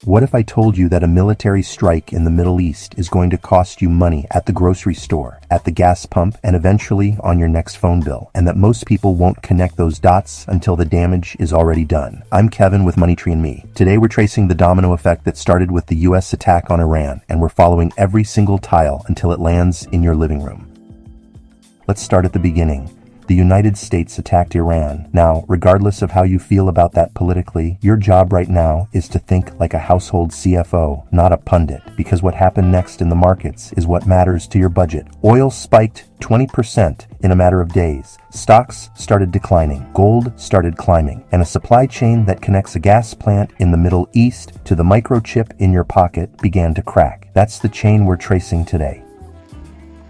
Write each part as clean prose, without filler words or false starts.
What if I told you that a military strike in the Middle East is going to cost you money at the grocery store, at the gas pump, and eventually on your next phone bill, and that most people won't connect those dots until the damage is already done? I'm Kevin with moneytreeandme. Today we're tracing the domino effect that started with the US attack on Iran, and we're following every single tile until it lands in your living room. Let's start at the beginning. The United States attacked Iran. Now, regardless of how you feel about that politically, your job right now is to think like a household CFO, not a pundit, because what happened next in the markets is what matters to your budget. Oil spiked 20% in a matter of days. Stocks started declining. Gold started climbing. And a supply chain that connects a gas plant in the Middle East to the microchip in your pocket began to crack. That's the chain we're tracing today.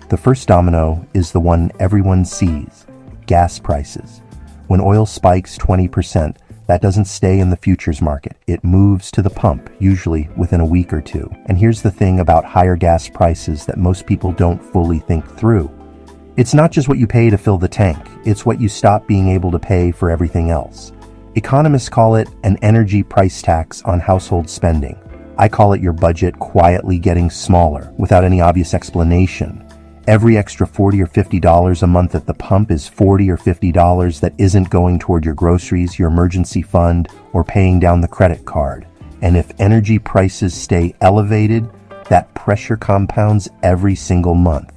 The first domino is the one everyone sees. Gas prices. When oil spikes 20%, that doesn't stay in the futures market. It moves to the pump, usually within a week or two. And here's the thing about higher gas prices that most people don't fully think through. It's not just what you pay to fill the tank, it's what you stop being able to pay for everything else. Economists call it an energy price tax on household spending. I call it your budget quietly getting smaller without any obvious explanation. Every extra $40 or $50 a month at the pump is $40 or $50 that isn't going toward your groceries, your emergency fund, or paying down the credit card. And if energy prices stay elevated, that pressure compounds every single month.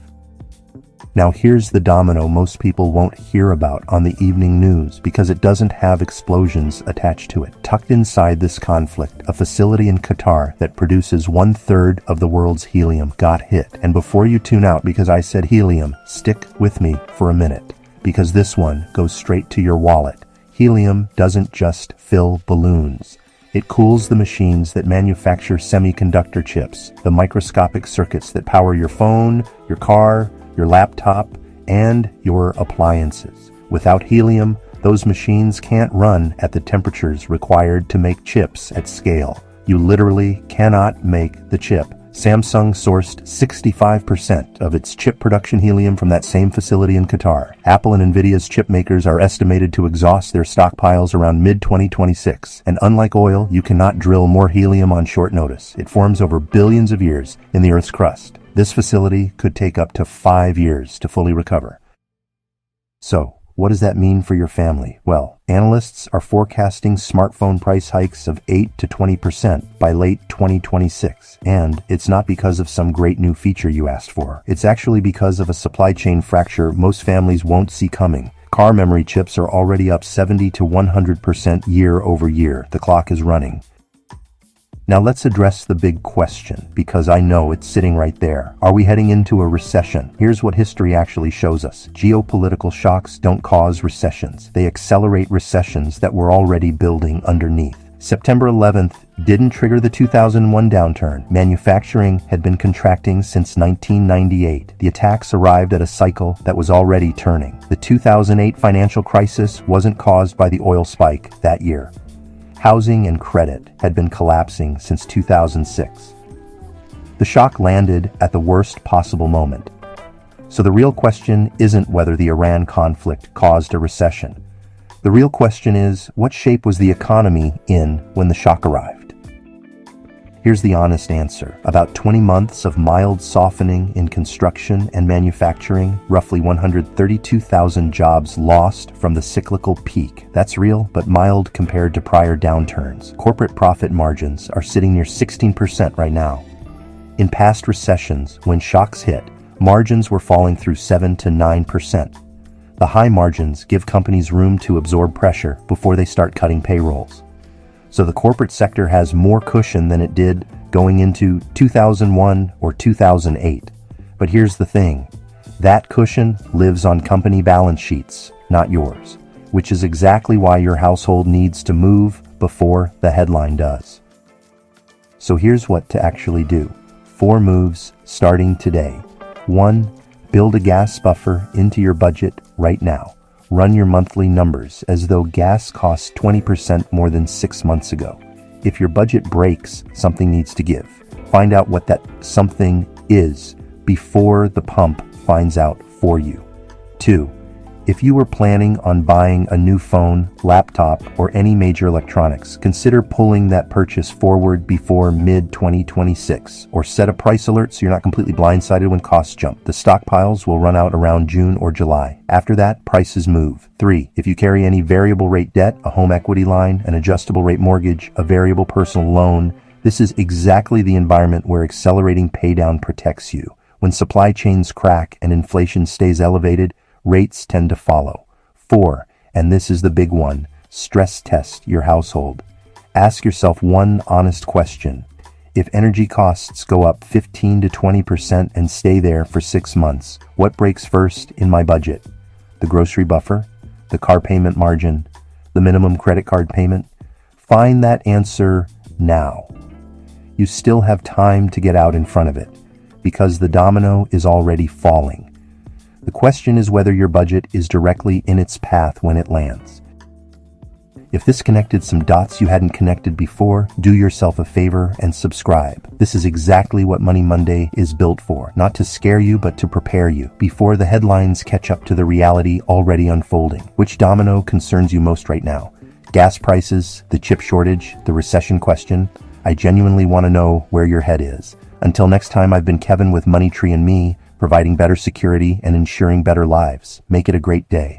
Now here's the domino most people won't hear about on the evening news because it doesn't have explosions attached to it. Tucked inside this conflict, a facility in Qatar that produces 1/3 of the world's helium got hit. And before you tune out because I said helium, stick with me for a minute, because this one goes straight to your wallet. Helium doesn't just fill balloons. It cools the machines that manufacture semiconductor chips, the microscopic circuits that power your phone, your car, your laptop, and your appliances. Without helium, those machines can't run at the temperatures required to make chips at scale. You literally cannot make the chip. Samsung sourced 65% of its chip production helium from that same facility in Qatar. Apple and Nvidia's chip makers are estimated to exhaust their stockpiles around mid-2026. And unlike oil, you cannot drill more helium on short notice. It forms over billions of years in the Earth's crust. This facility could take up to 5 years to fully recover. So, what does that mean for your family? Well, analysts are forecasting smartphone price hikes of 8 to 20% by late 2026. And it's not because of some great new feature you asked for. It's actually because of a supply chain fracture most families won't see coming. Car memory chips are already up 70 to 100% year over year. The clock is running. Now let's address the big question, because I know it's sitting right there. Are we heading into a recession? Here's what history actually shows us. Geopolitical shocks don't cause recessions. They accelerate recessions that were already building underneath. September 11th didn't trigger the 2001 downturn. Manufacturing had been contracting since 1998. The attacks arrived at a cycle that was already turning. The 2008 financial crisis wasn't caused by the oil spike that year. Housing and credit had been collapsing since 2006. The shock landed at the worst possible moment. So the real question isn't whether the Iran conflict caused a recession. The real question is, what shape was the economy in when the shock arrived? Here's the honest answer. About 20 months of mild softening in construction and manufacturing, roughly 132,000 jobs lost from the cyclical peak. That's real, but mild compared to prior downturns. Corporate profit margins are sitting near 16% right now. In past recessions, when shocks hit, margins were falling through 7 to 9%. The high margins give companies room to absorb pressure before they start cutting payrolls. So the corporate sector has more cushion than it did going into 2001 or 2008. But here's the thing. That cushion lives on company balance sheets, not yours, which is exactly why your household needs to move before the headline does. So here's what to actually do. 4 moves starting today. 1. Build a gas buffer into your budget right now. Run your monthly numbers as though gas costs 20% more than 6 months ago. If your budget breaks, something needs to give. Find out what that something is before the pump finds out for you. 2. If you were planning on buying a new phone, laptop, or any major electronics, consider pulling that purchase forward before mid-2026, or set a price alert so you're not completely blindsided when costs jump. The stockpiles will run out around June or July. After that, prices move. 3. If you carry any variable rate debt, a home equity line, an adjustable rate mortgage, a variable personal loan, this is exactly the environment where accelerating paydown protects you. When supply chains crack and inflation stays elevated, rates tend to follow. 4, and this is the big one, stress test your household. Ask yourself one honest question. If energy costs go up 15 to 20% and stay there for 6 months, what breaks first in my budget? The grocery buffer? The car payment margin? The minimum credit card payment? Find that answer now. You still have time to get out in front of it, because the domino is already falling. The question is whether your budget is directly in its path when it lands. If this connected some dots you hadn't connected before, do yourself a favor and subscribe. This is exactly what Money Monday is built for, not to scare you, but to prepare you before the headlines catch up to the reality already unfolding. Which domino concerns you most right now? Gas prices, the chip shortage, the recession question? I genuinely want to know where your head is. Until next time, I've been Kevin with MoneyTreeandMe, providing better security and ensuring better lives. Make it a great day.